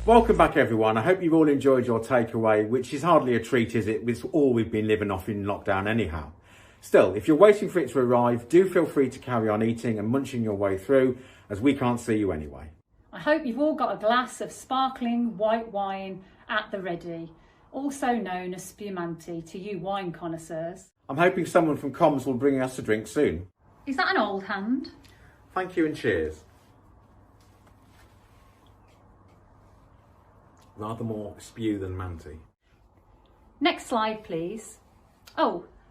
Welcome back everyone. I hope you've all enjoyed your takeaway, which is hardly a treat, is it? It's all we've been living off in lockdown anyhow. Still, if you're waiting for it to arrive, do feel free to carry on eating and munching your way through, as we can't see you anyway. I hope you've all got a glass of sparkling white wine at the ready, also known as spumante to you wine connoisseurs. I'm hoping someone from Comms will bring us a drink soon. Is that an old hand? Thank you and cheers. Rather more spew than manty. Next slide, please.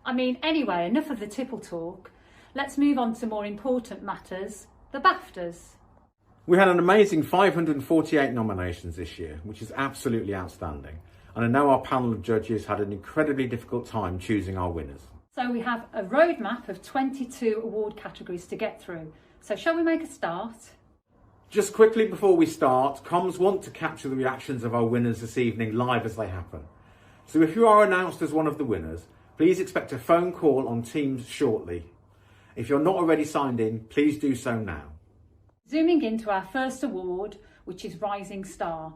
Anyway, enough of the tipple talk. Let's move on to more important matters, the BAFTAs. We had an amazing 548 nominations this year, which is absolutely outstanding. And I know our panel of judges had an incredibly difficult time choosing our winners. So we have a roadmap of 22 award categories to get through. So shall we make a start? Just quickly before we start, Comms want to capture the reactions of our winners this evening live as they happen. So if you are announced as one of the winners, please expect a phone call on Teams shortly. If you're not already signed in, please do so now. Zooming into our first award, which is Rising Star.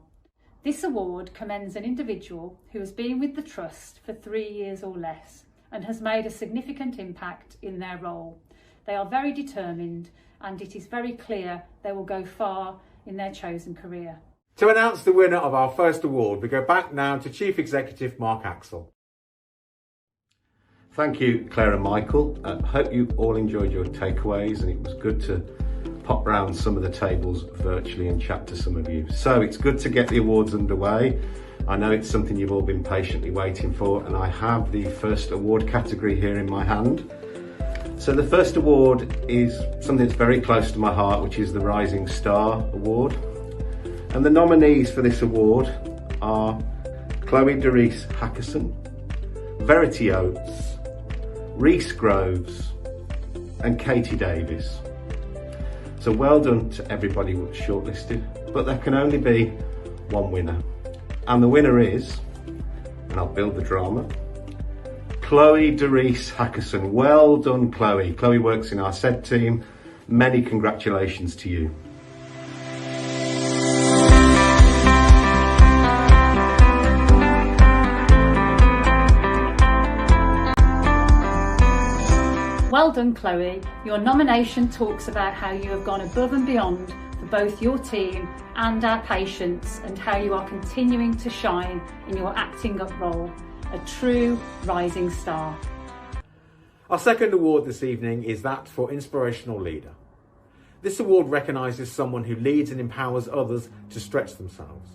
This award commends an individual who has been with the Trust for 3 years or less and has made a significant impact in their role. They are very determined and it is very clear they will go far in their chosen career. To announce the winner of our first award, we go back now to Chief Executive Mark Axel. Thank you, Claire and Michael. I hope you all enjoyed your takeaways and it was good to pop round some of the tables virtually and chat to some of you. So it's good to get the awards underway. I know it's something you've all been patiently waiting for, and I have the first award category here in my hand. So the first award is something that's very close to my heart, which is the Rising Star Award. And the nominees for this award are Chloe Doris Hackerson, Verity Oates, Reese Groves and Katie Davis. So well done to everybody who was shortlisted, but there can only be one winner. And the winner is, and I'll build the drama, Chloe Doris Hackerson. Well done, Chloe. Chloe works in our SED team. Many congratulations to you. Well done, Chloe. Your nomination talks about how you have gone above and beyond for both your team and our patients, and how you are continuing to shine in your acting up role, a true rising star. Our second award this evening is that for Inspirational Leader. This award recognises someone who leads and empowers others to stretch themselves.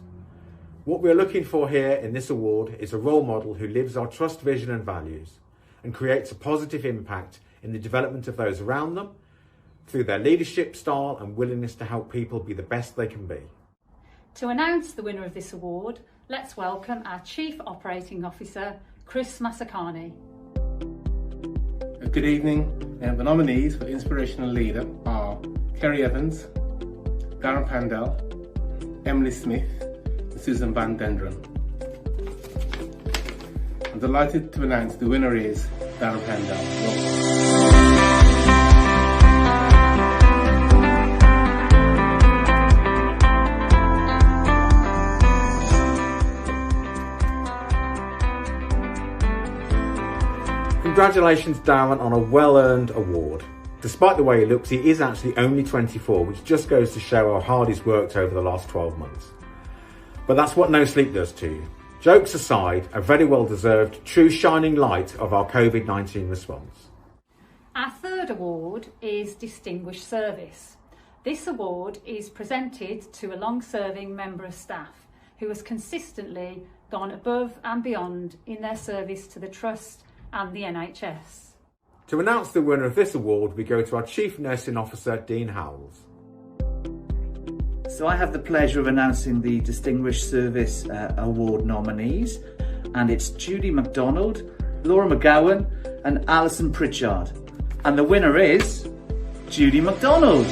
What we're looking for here in this award is a role model who lives our trust, vision and values and creates a positive impact in the development of those around them through their leadership style and willingness to help people be the best they can be. To announce the winner of this award, let's welcome our Chief Operating Officer, Chris Masakani. Good evening. The nominees for Inspirational Leader are Kerry Evans, Darren Pandel, Emily Smith and Susan Van Dendron. I'm delighted to announce the winner is Darren Pandel. Congratulations, Darren, on a well-earned award. Despite the way he looks, he is actually only 24, which just goes to show how hard he's worked over the last 12 months. But that's what no sleep does to you. Jokes aside, a very well-deserved, true shining light of our COVID-19 response. Our third award is Distinguished Service. This award is presented to a long-serving member of staff who has consistently gone above and beyond in their service to the Trust and the NHS. To announce the winner of this award, we go to our Chief Nursing Officer, Dean Howells. So I have the pleasure of announcing the Distinguished Service Award nominees, and it's Judy MacDonald, Laura McGowan and Alison Pritchard. And the winner is Judy MacDonald.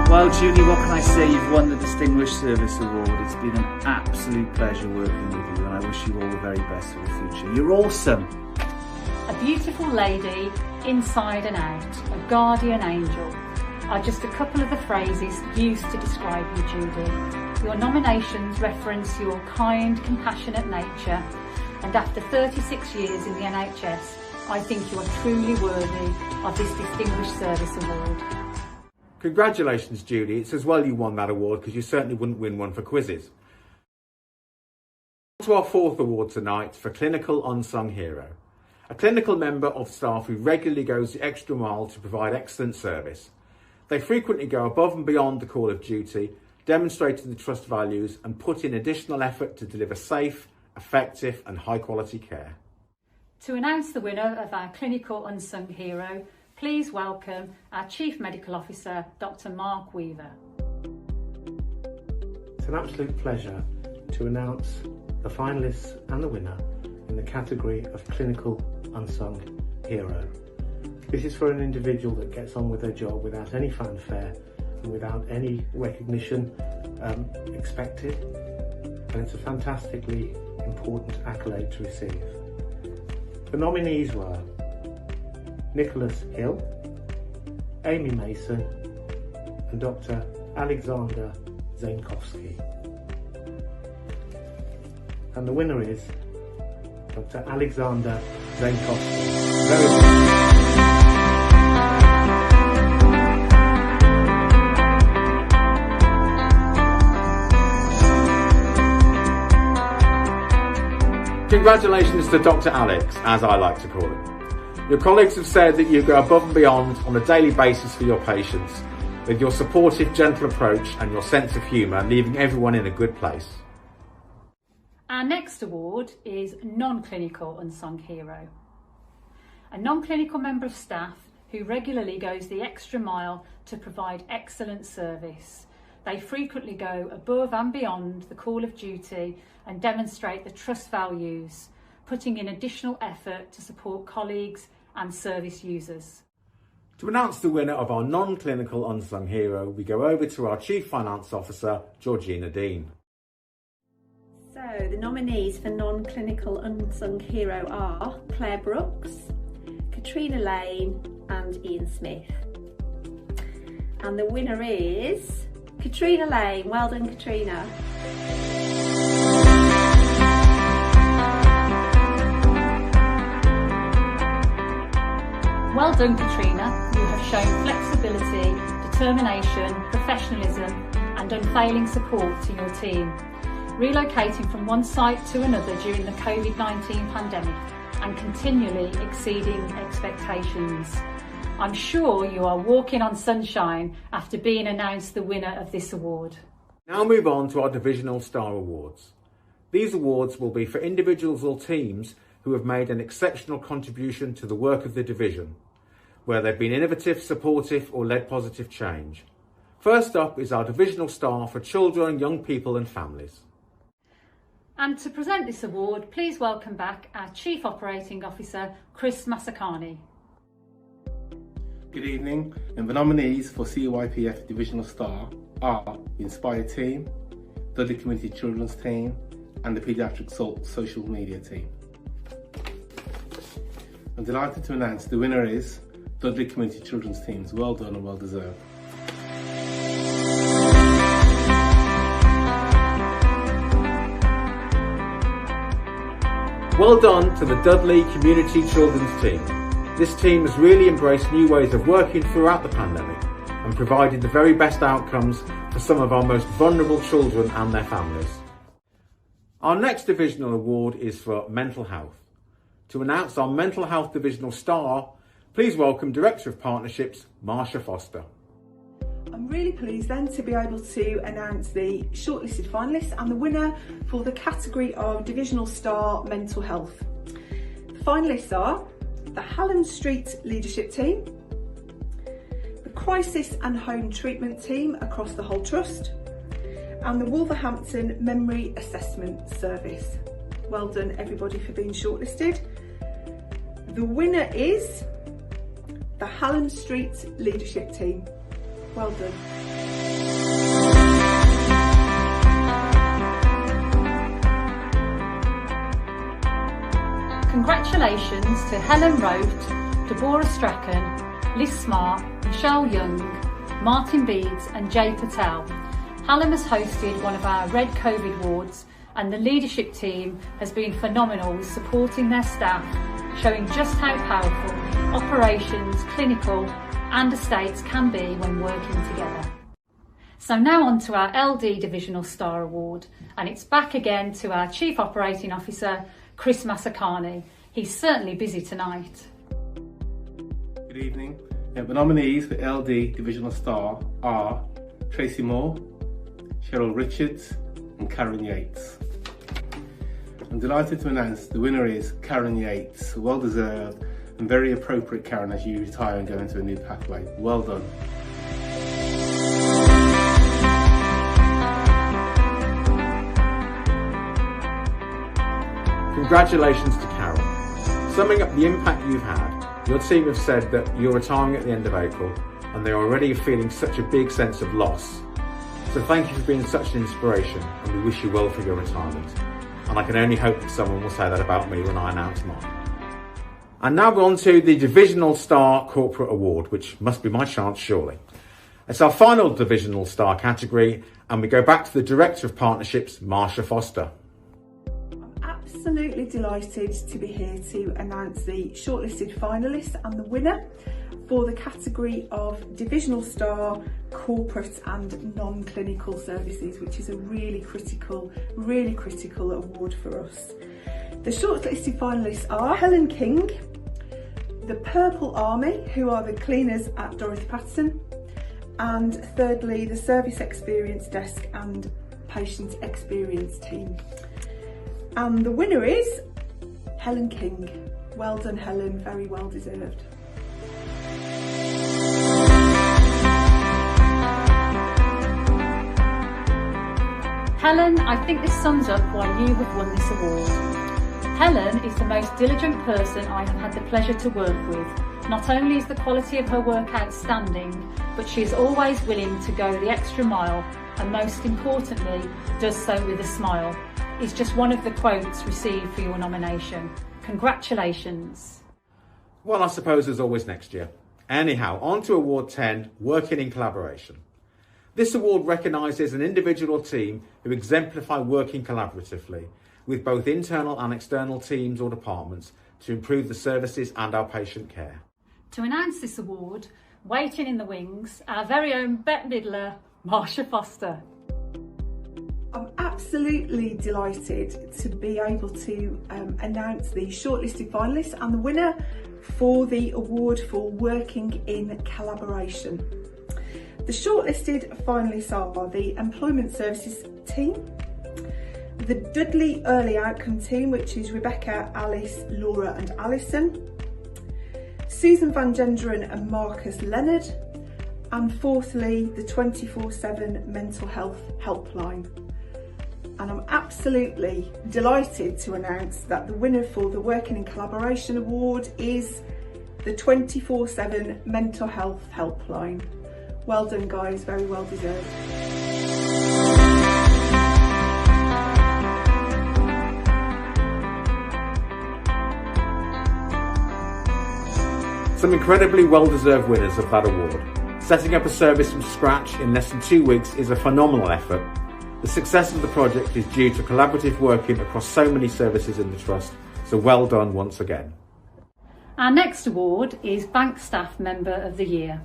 Well, Judy, what can I say? You've won the Distinguished Service Award. It's been an absolute pleasure working with you, and I wish you all the very best for the future. You're awesome. A beautiful lady, inside and out, a guardian angel, are just a couple of the phrases used to describe you, Judy. Your nominations reference your kind, compassionate nature, and after 36 years in the NHS, I think you are truly worthy of this Distinguished Service Award. Congratulations, Judy. It's as well you won that award, because you certainly wouldn't win one for quizzes. On to our fourth award tonight for Clinical Unsung Hero. A clinical member of staff who regularly goes the extra mile to provide excellent service. They frequently go above and beyond the call of duty, demonstrating the trust values and put in additional effort to deliver safe, effective and high quality care. To announce the winner of our Clinical Unsung Hero, please welcome our Chief Medical Officer, Dr. Mark Weaver. It's an absolute pleasure to announce the finalists and the winner in the category of Clinical Unsung Hero. This is for an individual that gets on with their job without any fanfare and without any recognition expected, and it's a fantastically important accolade to receive. The nominees were Nicholas Hill, Amy Mason and Dr. Alexander Zankowski. And the winner is Dr. Alexander Zankowski. Very well. Congratulations to Dr. Alex, as I like to call him. Your colleagues have said that you go above and beyond on a daily basis for your patients, with your supportive, gentle approach and your sense of humour, leaving everyone in a good place. Our next award is Non-Clinical Unsung Hero. A non-clinical member of staff who regularly goes the extra mile to provide excellent service. They frequently go above and beyond the call of duty and demonstrate the trust values, putting in additional effort to support colleagues and service users. To announce the winner of our Non-Clinical Unsung Hero, we go over to our Chief Finance Officer, Georgina Dean. So the nominees for Non-Clinical Unsung Hero are Claire Brooks, Katrina Lane and Ian Smith. And the winner is Katrina Lane. Well done, Katrina. Well done, Katrina. You have shown flexibility, determination, professionalism and unfailing support to your team, relocating from one site to another during the COVID-19 pandemic and continually exceeding expectations. I'm sure you are walking on sunshine after being announced the winner of this award. Now move on to our Divisional Star Awards. These awards will be for individuals or teams who have made an exceptional contribution to the work of the division, where they've been innovative, supportive or led positive change. First up is our Divisional Star for Children, Young People and Families. And to present this award, please welcome back our Chief Operating Officer, Chris Masakani. Good evening, and the nominees for CYPF Divisional Star are the Inspire team, Dudley Community Children's team and the Paediatric Social Media team. I'm delighted to announce the winner is Dudley Community Children's teams. Well done and well deserved. Well done to the Dudley Community Children's team. This team has really embraced new ways of working throughout the pandemic and provided the very best outcomes for some of our most vulnerable children and their families. Our next divisional award is for mental health. To announce our Mental Health Divisional Star, please welcome Director of Partnerships, Marsha Foster. I'm really pleased then to be able to announce the shortlisted finalists and the winner for the category of Divisional Star Mental Health. The finalists are the Hallam Street Leadership Team, the Crisis and Home Treatment Team across the whole Trust, and the Wolverhampton Memory Assessment Service. Well done everybody for being shortlisted. The winner is the Hallam Street Leadership Team. Well done. Congratulations to Helen Rote, Deborah Strachan, Liz Smart, Michelle Young, Martin Beeds and Jay Patel. Hallam has hosted one of our Red COVID wards, and the leadership team has been phenomenal with supporting their staff, showing just how powerful operations, clinical and estates can be when working together. So now on to our LD Divisional Star Award, and it's back again to our Chief Operating Officer, Chris Masakani. He's certainly busy tonight. Good evening. The nominees for LD Divisional Star are Tracy Moore, Cheryl Richards and Karen Yates. I'm delighted to announce the winner is Karen Yates. Well deserved and very appropriate, Karen, as you retire and go into a new pathway. Well done. Congratulations to Carol. Summing up the impact you've had, your team have said that you're retiring at the end of April and they're already feeling such a big sense of loss. So thank you for being such an inspiration, and we wish you well for your retirement. And I can only hope that someone will say that about me when I announce mine. And now we're on to the Divisional Star Corporate Award, which must be my chance surely. It's our final Divisional Star category, and we go back to the Director of Partnerships, Marsha Foster. Absolutely delighted to be here to announce the shortlisted finalists and the winner for the category of Divisional Star Corporate and Non-Clinical Services, which is a really critical award for us. The shortlisted finalists are Helen King, the Purple Army, who are the cleaners at Dorothy Patterson, and thirdly, the Service Experience Desk and Patient Experience Team. And the winner is Helen King. Well done, Helen, very well deserved. Helen, I think this sums up why you have won this award. Helen is the most diligent person I have had the pleasure to work with. Not only is the quality of her work outstanding, but she is always willing to go the extra mile, and most importantly, does so with a smile. Is just one of the quotes received for your nomination. Congratulations. Well, I suppose there's always next year. Anyhow, on to Award 10, Working in Collaboration. This award recognises an individual team who exemplify working collaboratively with both internal and external teams or departments to improve the services and our patient care. To announce this award, waiting in the wings, our very own Bette Midler, Marsha Foster. I'm absolutely delighted to be able to announce the shortlisted finalists and the winner for the award for Working in Collaboration. The shortlisted finalists are the Employment Services team, the Dudley Early Outcome team, which is Rebecca, Alice, Laura and Alison, Susan Van Genderen and Marcus Leonard, and fourthly, the 24/7 Mental Health Helpline. And I'm absolutely delighted to announce that the winner for the Working in Collaboration Award is the 24/7 Mental Health Helpline. Well done, guys, very well deserved. Some incredibly well-deserved winners of that award. Setting up a service from scratch in less than 2 weeks is a phenomenal effort. The success of the project is due to collaborative working across so many services in the Trust, so well done once again. Our next award is Bank Staff Member of the Year.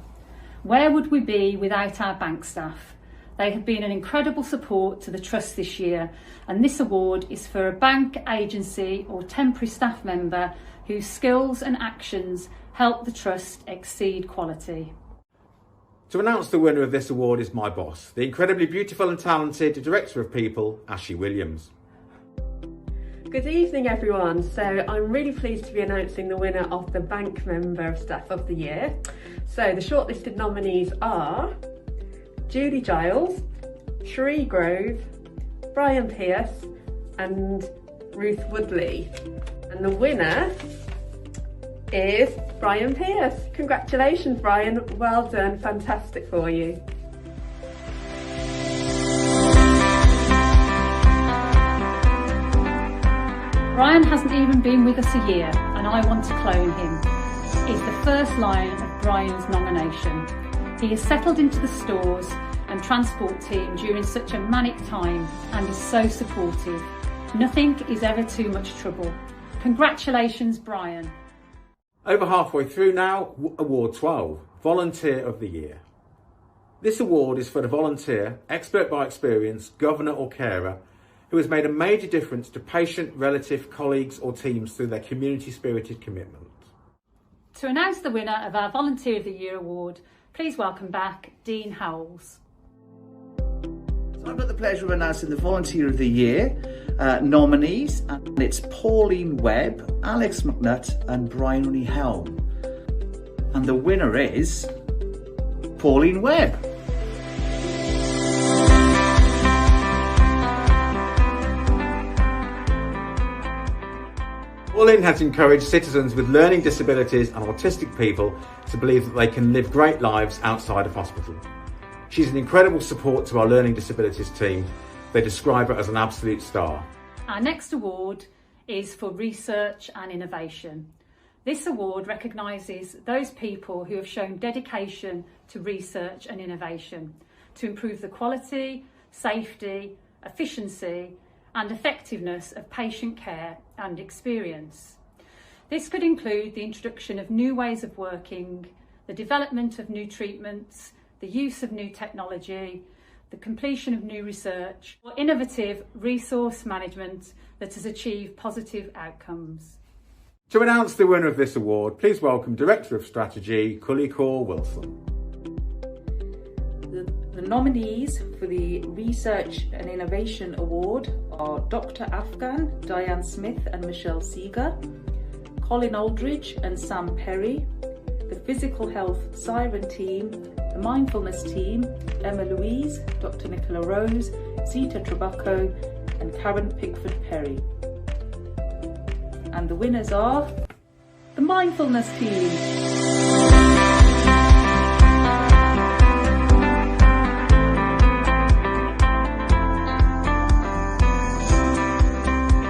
Where would we be without our bank staff? They have been an incredible support to the Trust this year, and this award is for a bank, agency or temporary staff member whose skills and actions help the Trust exceed quality. To announce the winner of this award is my boss, the incredibly beautiful and talented Director of People, Ashley Williams. Good evening everyone. So I'm really pleased to be announcing the winner of the Bank Member of Staff of the Year. So the shortlisted nominees are Julie Giles, Cherie Grove, Brian Pierce and Ruth Woodley. And the winner is Brian Pierce. Congratulations Brian, well done, fantastic for you. Brian hasn't even been with us a year and I want to clone him. Is the first line of Brian's nomination. He has settled into the stores and transport team during such a manic time and is so supportive. Nothing is ever too much trouble. Congratulations, Brian. Over halfway through now, Award 12, Volunteer of the Year. This award is for the volunteer, expert by experience, governor or carer, who has made a major difference to patient, relative, colleagues or teams through their community-spirited commitment. To announce the winner of our Volunteer of the Year award, please welcome back Dean Howells. So I've got the pleasure of announcing the Volunteer of the Year nominees, and it's Pauline Webb, Alex McNutt and Brian Rooney Helm. And the winner is Pauline Webb. Pauline has encouraged citizens with learning disabilities and autistic people to believe that they can live great lives outside of hospital. She's an incredible support to our learning disabilities team. They describe her as an absolute star. Our next award is for research and innovation. This award recognises those people who have shown dedication to research and innovation to improve the quality, safety, efficiency and effectiveness of patient care and experience. This could include the introduction of new ways of working, the development of new treatments, the use of new technology, the completion of new research, or innovative resource management that has achieved positive outcomes. To announce the winner of this award, please welcome Director of Strategy, Cully Core Wilson. The nominees for the Research and Innovation Award are Dr. Afghan, Diane Smith and Michelle Seeger, Colin Aldridge and Sam Perry, the Physical Health Siren Team, the Mindfulness Team, Emma Louise, Dr. Nicola Rose, Zita Trabucco and Karen Pickford Perry. And the winners are the Mindfulness Team.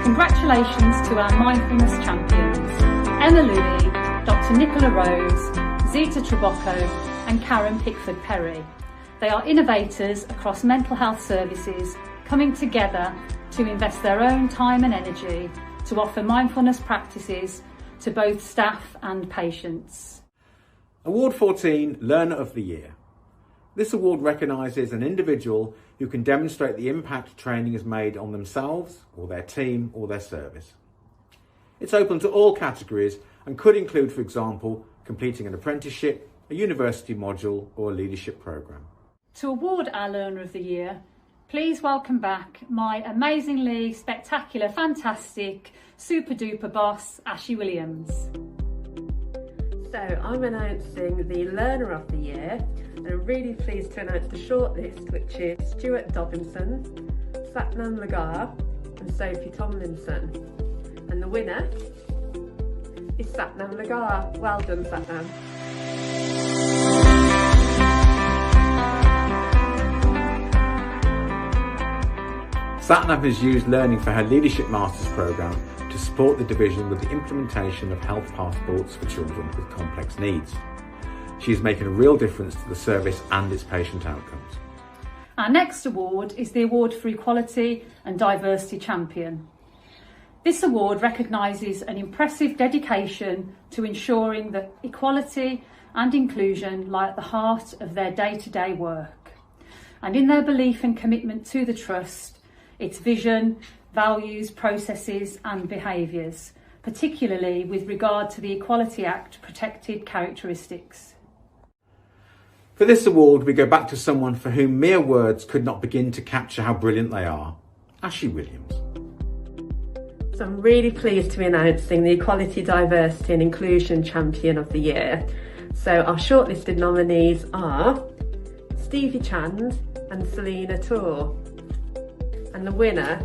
Congratulations to our mindfulness champions, Emma Louie, Dr. Nicola Rose, Zita Trabocco and Karen Pickford Perry. They are innovators across mental health services coming together to invest their own time and energy to offer mindfulness practices to both staff and patients. Award 14, Learner of the Year. This award recognises an individual who can demonstrate the impact training has made on themselves or their team or their service. It's open to all categories and could include, for example, completing an apprenticeship, a university module or a leadership programme. To award our Learner of the Year, please welcome back my amazingly spectacular, fantastic, super duper boss, Ashley Williams. So I'm announcing the Learner of the Year, and I'm really pleased to announce the shortlist, which is Stuart Dobinson, Satnam Lagar and Sophie Tomlinson. And the winner is Satnam Lagar. Well done, Satnam. Satnam has used learning for her Leadership Masters programme to support the division with the implementation of health passports for children with complex needs. She is making a real difference to the service and its patient outcomes. Our next award is the Award for Equality and Diversity Champion. This award recognises an impressive dedication to ensuring that equality and inclusion lie at the heart of their day-to-day work, and in their belief and commitment to the Trust, its vision, values, processes and behaviours, particularly with regard to the Equality Act protected characteristics. For this award, we go back to someone for whom mere words could not begin to capture how brilliant they are, Ashley Williams. So I'm really pleased to be announcing the Equality, Diversity and Inclusion Champion of the Year. So our shortlisted nominees are Stevie Chand and Selena Tour. And the winner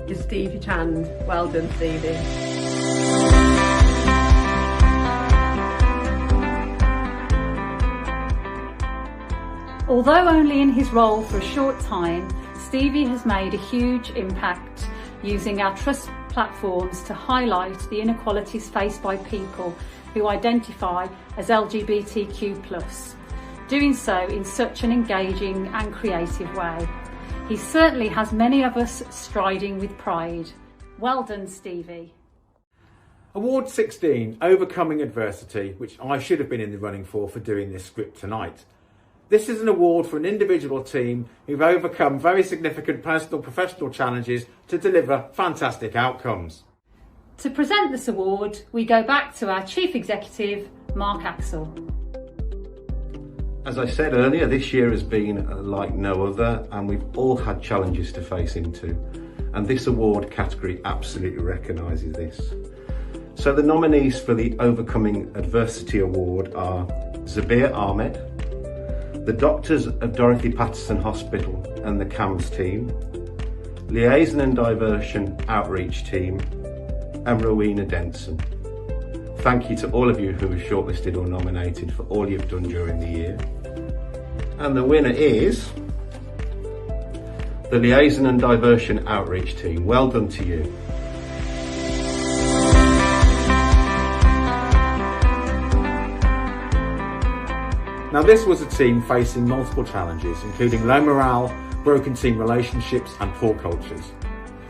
is Stevie Chand. Well done, Stevie. Although only in his role for a short time, Stevie has made a huge impact using our trust platforms to highlight the inequalities faced by people who identify as LGBTQ+, doing so in such an engaging and creative way. He certainly has many of us striding with pride. Well done, Stevie. Award 16, Overcoming Adversity, which I should have been in the running for doing this script tonight. This is an award for an individual team who've overcome very significant personal professional challenges to deliver fantastic outcomes. To present this award, we go back to our Chief Executive, Mark Axel. As I said earlier, this year has been like no other, and we've all had challenges to face into. And this award category absolutely recognises this. So the nominees for the Overcoming Adversity Award are Zabir Ahmed, the doctors of Dorothy Patterson Hospital and the CAMS team, Liaison and Diversion Outreach team, and Rowena Denson. Thank you to all of you who were shortlisted or nominated for all you've done during the year. And the winner is the Liaison and Diversion Outreach team. Well done to you. Now this was a team facing multiple challenges, including low morale, broken team relationships and poor cultures.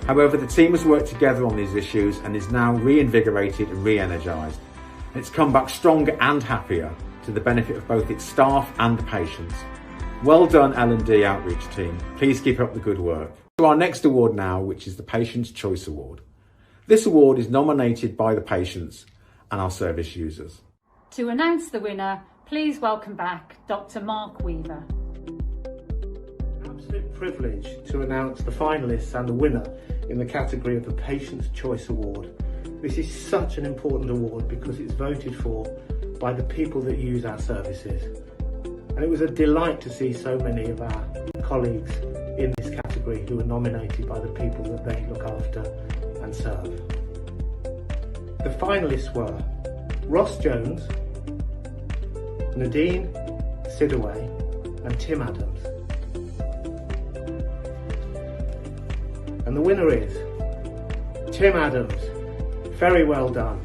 However, the team has worked together on these issues and is now reinvigorated and re-energised. It's come back stronger and happier to the benefit of both its staff and the patients. Well done, L&D Outreach team. Please keep up the good work. To our next award now, which is the Patients' Choice Award. This award is nominated by the patients and our service users. To announce the winner, please welcome back Dr. Mark Weaver. Absolute privilege to announce the finalists and the winner in the category of the Patients' Choice Award. This is such an important award because it's voted for by the people that use our services. And it was a delight to see so many of our colleagues in this category who were nominated by the people that they look after and serve. The finalists were Ross Jones, Nadine Sidaway and Tim Adams. And the winner is Tim Adams. Very well done.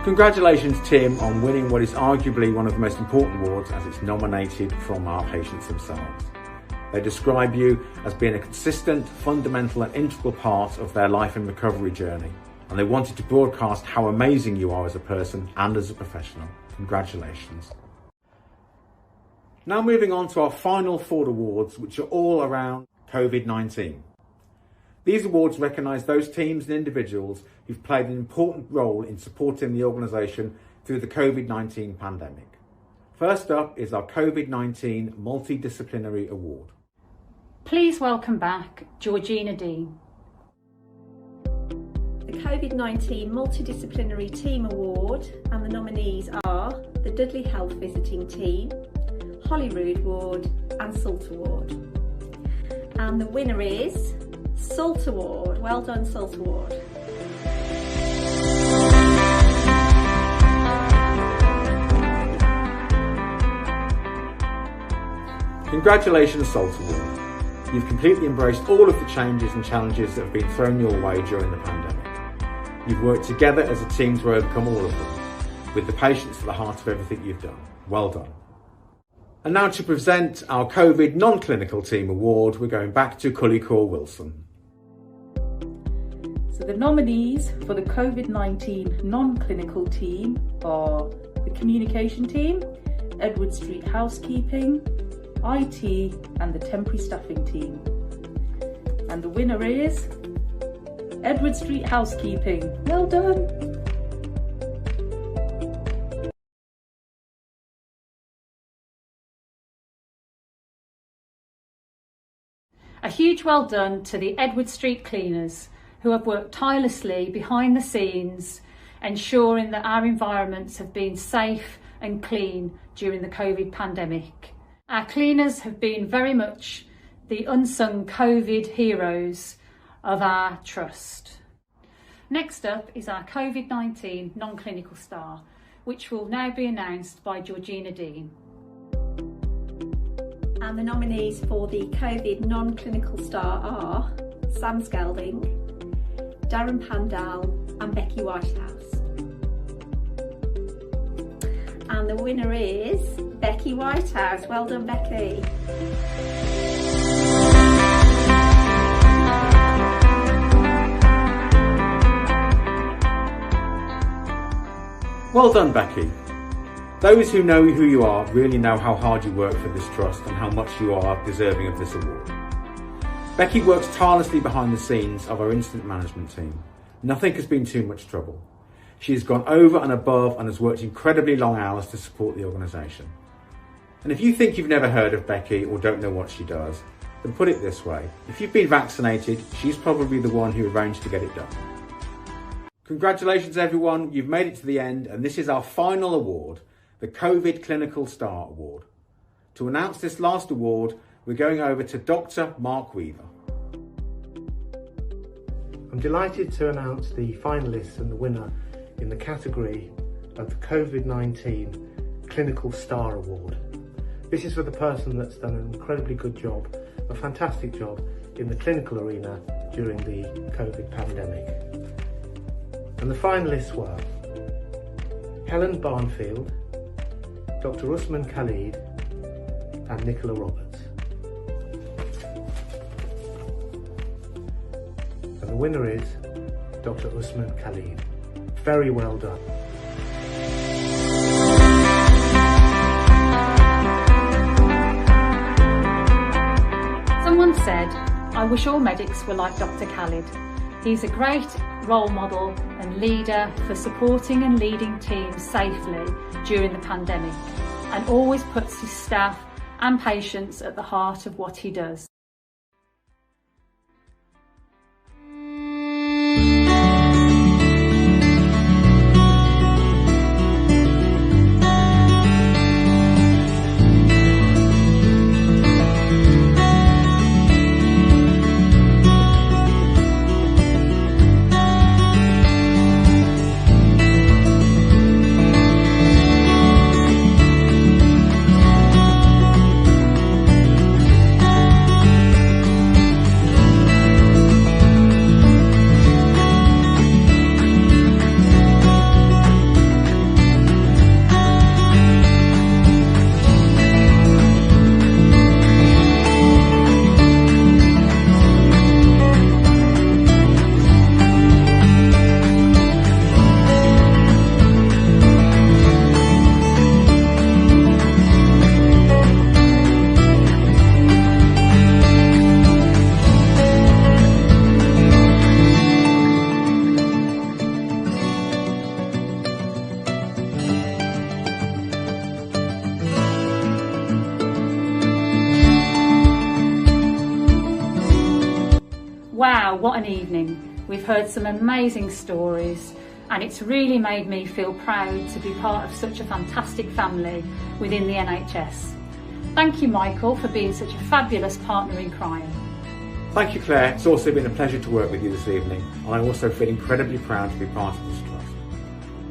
Congratulations, Tim, on winning what is arguably one of the most important awards, as it's nominated from our patients themselves. They describe you as being a consistent, fundamental and integral part of their life and recovery journey, and they wanted to broadcast how amazing you are as a person and as a professional. Congratulations. Now moving on to our final 4 awards, which are all around COVID-19. These awards recognise those teams and individuals who've played an important role in supporting the organisation through the COVID-19 pandemic. First up is our COVID-19 Multidisciplinary Award. Please welcome back Georgina Dean. The COVID-19 Multidisciplinary Team Award and the nominees are the Dudley Health Visiting Team, Holyrood Ward and Salt Award. And the winner is Salt Award. Well done, Salt Award. Congratulations, Salt Award. You've completely embraced all of the changes and challenges that have been thrown your way during the pandemic. You've worked together as a team to overcome all of them, with the patients at the heart of everything you've done. Well done. And now to present our COVID Non-Clinical Team Award, we're going back to Cully Core Wilson. So the nominees for the COVID-19 non-clinical team are the communication team, Edward Street Housekeeping, IT and the temporary staffing team. And the winner is Edward Street Housekeeping. Well done. A huge well done to the Edward Street cleaners who have worked tirelessly behind the scenes, ensuring that our environments have been safe and clean during the COVID pandemic. Our cleaners have been very much the unsung COVID heroes of our trust. Next up is our COVID-19 non-clinical star, which will now be announced by Georgina Dean. And the nominees for the COVID non-clinical star are Sam Skelding, Darren Pandal and Becky Whitehouse. And the winner is Becky Whitehouse. Well done, Becky. Well done, Becky. Those who know who you are really know how hard you work for this trust and how much you are deserving of this award. Becky works tirelessly behind the scenes of our incident management team. Nothing has been too much trouble. She has gone over and above and has worked incredibly long hours to support the organisation. And if you think you've never heard of Becky or don't know what she does, then put it this way. If you've been vaccinated, she's probably the one who arranged to get it done. Congratulations everyone, you've made it to the end, and this is our final award, the COVID Clinical Star Award. To announce this last award, we're going over to Dr. Mark Weaver. I'm delighted to announce the finalists and the winner in the category of the COVID-19 Clinical Star Award. This is for the person that's done an incredibly good job, a fantastic job in the clinical arena during the COVID pandemic. And the finalists were Helen Barnfield, Dr. Usman Khalid and Nicola Roberts. And the winner is Dr. Usman Khalid. Very well done. Someone said, "I wish all medics were like Dr. Khalid. He's a great role model and leader for supporting and leading teams safely during the pandemic, and always puts his staff and patients at the heart of what he does." Wow, what an evening. We've heard some amazing stories, and it's really made me feel proud to be part of such a fantastic family within the NHS. Thank you, Michael, for being such a fabulous partner in crime. Thank you, Claire. It's also been a pleasure to work with you this evening, and I also feel incredibly proud to be part of this trust.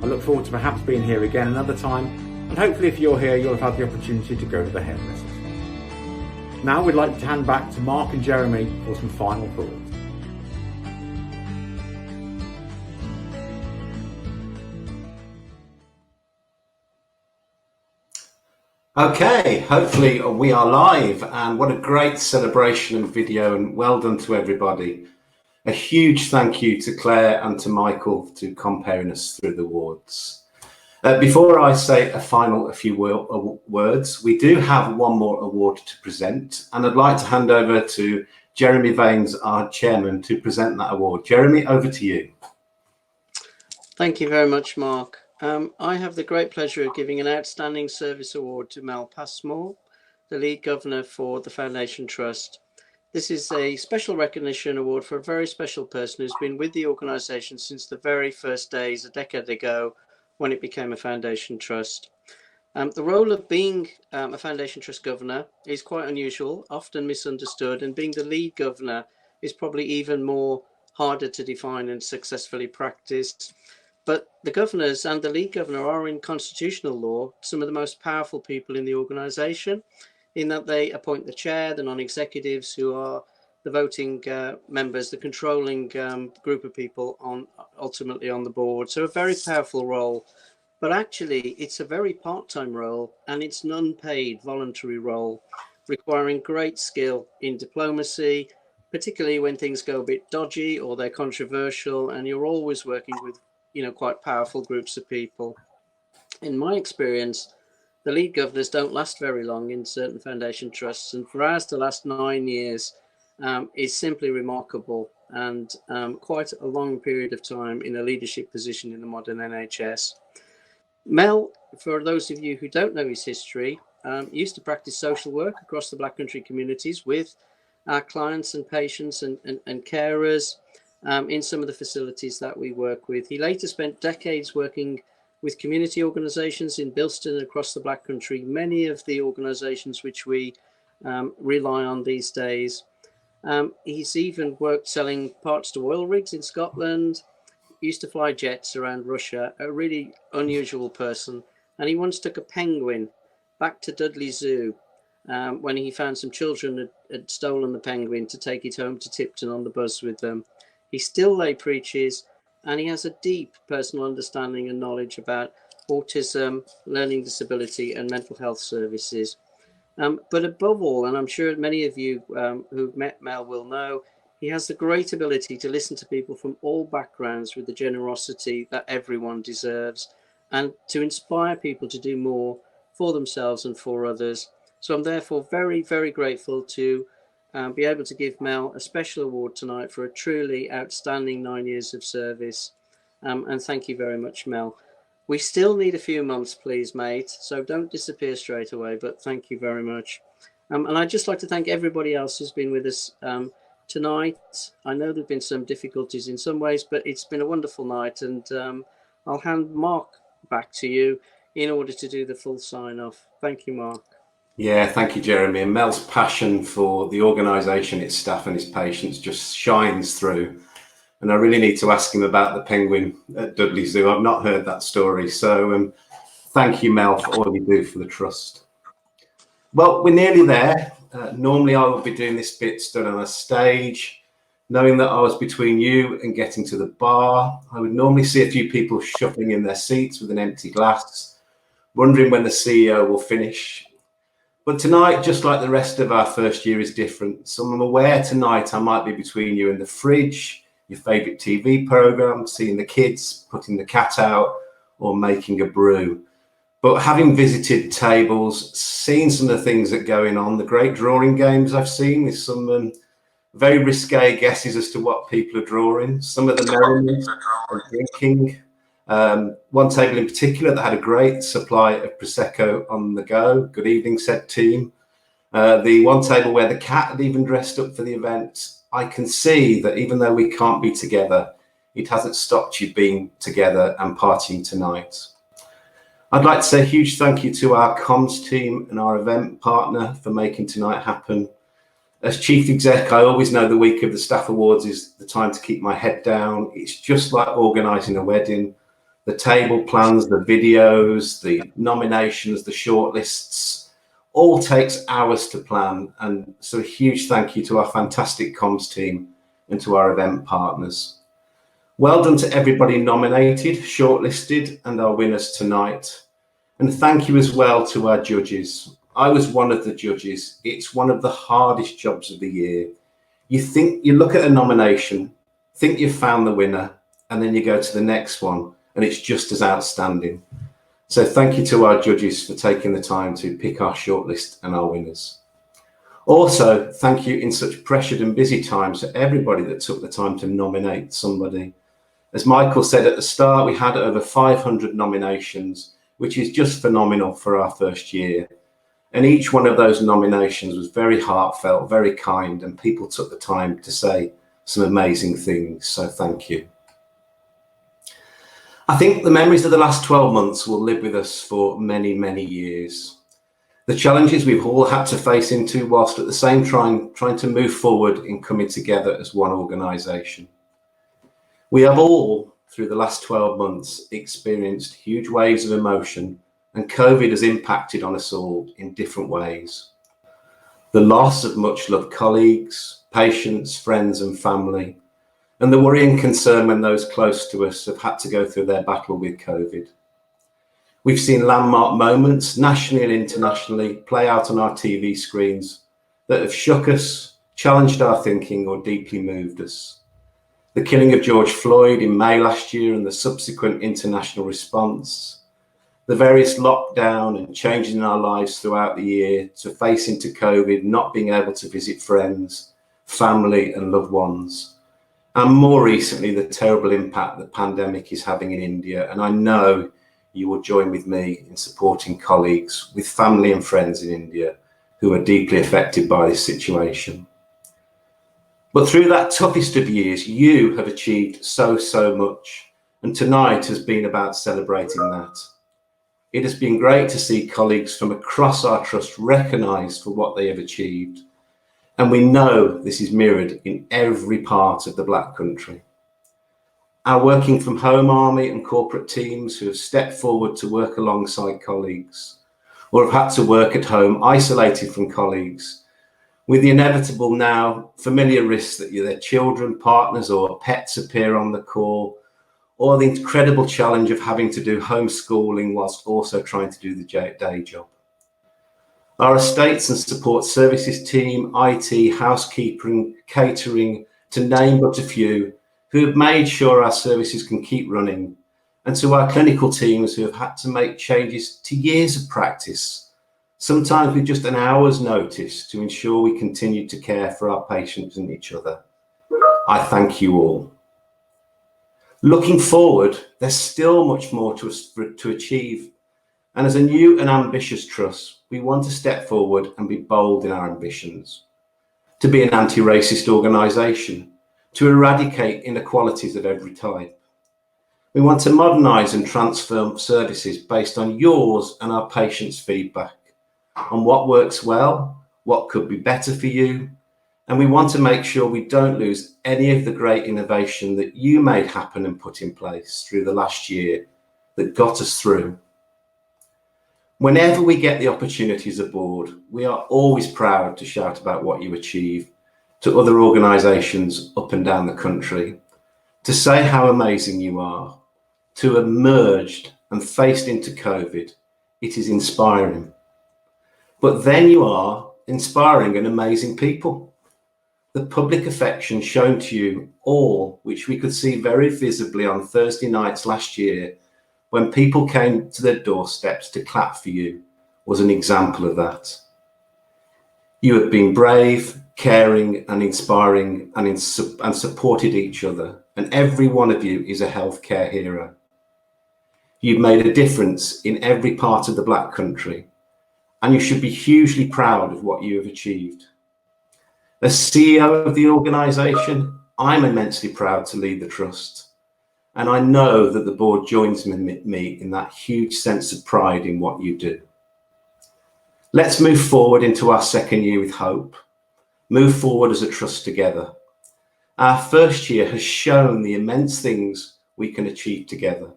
I look forward to perhaps being here again another time, and hopefully if you're here, you'll have had the opportunity to go to the hairdressers. Now we'd like to hand back to Mark and Jeremy for some final thoughts. Okay, hopefully we are live, and what a great celebration and video, and well done to everybody. A huge thank you to Claire and to Michael to comparing us through the awards. Before I say a few words, we do have one more award to present, and I'd like to hand over to Jeremy Vaines, our chairman, to present that award. Jeremy, over to you. Thank you very much, Mark. I have the great pleasure of giving an Outstanding Service Award to Mel Passmore, the lead governor for the Foundation Trust. This is a special recognition award for a very special person who's been with the organisation since the very first days a decade ago when it became a Foundation Trust. The role of being a Foundation Trust governor is quite unusual, often misunderstood, and being the lead governor is probably even more harder to define and successfully practiced. But the governors and the lead governor are, in constitutional law, some of the most powerful people in the organisation, in that they appoint the chair, the non-executives, who are the voting members, the controlling group of people ultimately on the board. So a very powerful role. But actually, it's a very part-time role, and it's an unpaid voluntary role, requiring great skill in diplomacy, particularly when things go a bit dodgy or they're controversial, and you're always working with, quite powerful groups of people. In my experience, the lead governors don't last very long in certain foundation trusts, and for ours to last 9 years is simply remarkable, and quite a long period of time in a leadership position in the modern NHS. Mel, for those of you who don't know his history, used to practice social work across the Black Country communities with our clients and patients and carers in some of the facilities that we work with. He later spent decades working with community organisations in Bilston and across the Black Country, many of the organisations which we rely on these days. He's even worked selling parts to oil rigs in Scotland, used to fly jets around Russia, a really unusual person. And he once took a penguin back to Dudley Zoo when he found some children had stolen the penguin to take it home to Tipton on the bus with them. He still lay preaches, and he has a deep personal understanding and knowledge about autism, learning disability, and mental health services. But above all, and I'm sure many of you who've met Mel will know, he has the great ability to listen to people from all backgrounds with the generosity that everyone deserves, and to inspire people to do more for themselves and for others. So I'm therefore very, very grateful to be able to give Mel a special award tonight for a truly outstanding 9 years of service. And thank you very much, Mel. We still need a few months, please, mate. So don't disappear straight away, but thank you very much. And I'd just like to thank everybody else who's been with us tonight. I know there've been some difficulties in some ways, but it's been a wonderful night. And I'll hand Mark back to you in order to do the full sign off. Thank you, Mark. Yeah, thank you, Jeremy. And Mel's passion for the organisation, its staff and its patients just shines through. And I really need to ask him about the penguin at Dudley Zoo. I've not heard that story. So thank you, Mel, for all you do for the trust. Well, we're nearly there. Normally I would be doing this bit stood on a stage. Knowing that I was between you and getting to the bar, I would normally see a few people shuffling in their seats with an empty glass, wondering when the CEO will finish. But tonight, just like the rest of our first year, is different. So I'm aware tonight I might be between you and the fridge, your favourite TV programme, seeing the kids, putting the cat out, or making a brew. But having visited tables, seen some of the things that are going on, the great drawing games I've seen with some very risque guesses as to what people are drawing, some of the merriment and drinking. One table in particular that had a great supply of Prosecco on the go. Good evening, said team. The one table where the cat had even dressed up for the event. I can see that even though we can't be together, it hasn't stopped you being together and partying tonight. I'd like to say a huge thank you to our comms team and our event partner for making tonight happen. As chief exec, I always know the week of the staff awards is the time to keep my head down. It's just like organising a wedding. The table plans, the videos, the nominations, the shortlists, all takes hours to plan. And so a huge thank you to our fantastic comms team and to our event partners. Well done to everybody nominated, shortlisted, and our winners tonight. And thank you as well to our judges. I was one of the judges. It's one of the hardest jobs of the year. You look at a nomination, think you've found the winner, and then you go to the next one, and it's just as outstanding. So thank you to our judges for taking the time to pick our shortlist and our winners. Also, thank you in such pressured and busy times to everybody that took the time to nominate somebody. As Michael said at the start, we had over 500 nominations, which is just phenomenal for our first year. And each one of those nominations was very heartfelt, very kind, and people took the time to say some amazing things. So thank you. I think the memories of the last 12 months will live with us for many, many years. The challenges we've all had to face into whilst at the same time trying to move forward in coming together as one organisation. We have all, through the last 12 months experienced huge waves of emotion, and COVID has impacted on us all in different ways. The loss of much loved colleagues, patients, friends and family, and the worry and concern when those close to us have had to go through their battle with COVID. We've seen landmark moments nationally and internationally play out on our TV screens that have shook us, challenged our thinking or deeply moved us. The killing of George Floyd in May last year and the subsequent international response, the various lockdown and changes in our lives throughout the year to face into COVID, not being able to visit friends, family and loved ones. And more recently, the terrible impact the pandemic is having in India. And I know you will join with me in supporting colleagues with family and friends in India who are deeply affected by this situation. But through that toughest of years, you have achieved so much. And tonight has been about celebrating that. It has been great to see colleagues from across our trust recognised for what they have achieved. And we know this is mirrored in every part of the Black Country. Our working from home army and corporate teams who have stepped forward to work alongside colleagues, or have had to work at home isolated from colleagues, with the inevitable now familiar risks that their children, partners or pets appear on the call, or the incredible challenge of having to do homeschooling whilst also trying to do the day job. Our estates and support services team, IT, housekeeping, catering, to name but a few, who have made sure our services can keep running, and to our clinical teams who have had to make changes to years of practice, sometimes with just an hour's notice, to ensure we continue to care for our patients and each other. I thank you all. Looking forward, there's still much more to achieve. And as a new and ambitious trust, we want to step forward and be bold in our ambitions. To be an anti-racist organisation, to eradicate inequalities of every type. We want to modernise and transform services based on yours and our patients' feedback on what works well, what could be better for you, and we want to make sure we don't lose any of the great innovation that you made happen and put in place through the last year that got us through. Whenever we get the opportunities aboard, we are always proud to shout about what you achieve to other organisations up and down the country, to say how amazing you are, to have emerged and faced into COVID. It is inspiring. But then you are inspiring and amazing people. The public affection shown to you all, which we could see very visibly on Thursday nights last year, when people came to their doorsteps to clap for you, was an example of that. You have been brave, caring and inspiring and supported each other, and every one of you is a healthcare hero. You've made a difference in every part of the Black Country, and you should be hugely proud of what you have achieved. As CEO of the organisation, I'm immensely proud to lead the Trust. And I know that the board joins me in that huge sense of pride in what you do. Let's move forward into our second year with hope. Move forward as a trust together. Our first year has shown the immense things we can achieve together.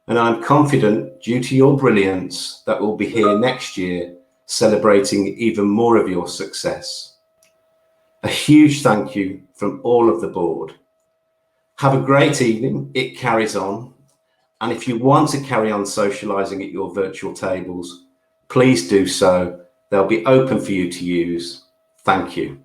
And I'm confident, due to your brilliance, that we'll be here next year celebrating even more of your success. A huge thank you from all of the board. Have a great evening. It carries on. And if you want to carry on socialising at your virtual tables, please do so. They'll be open for you to use. Thank you.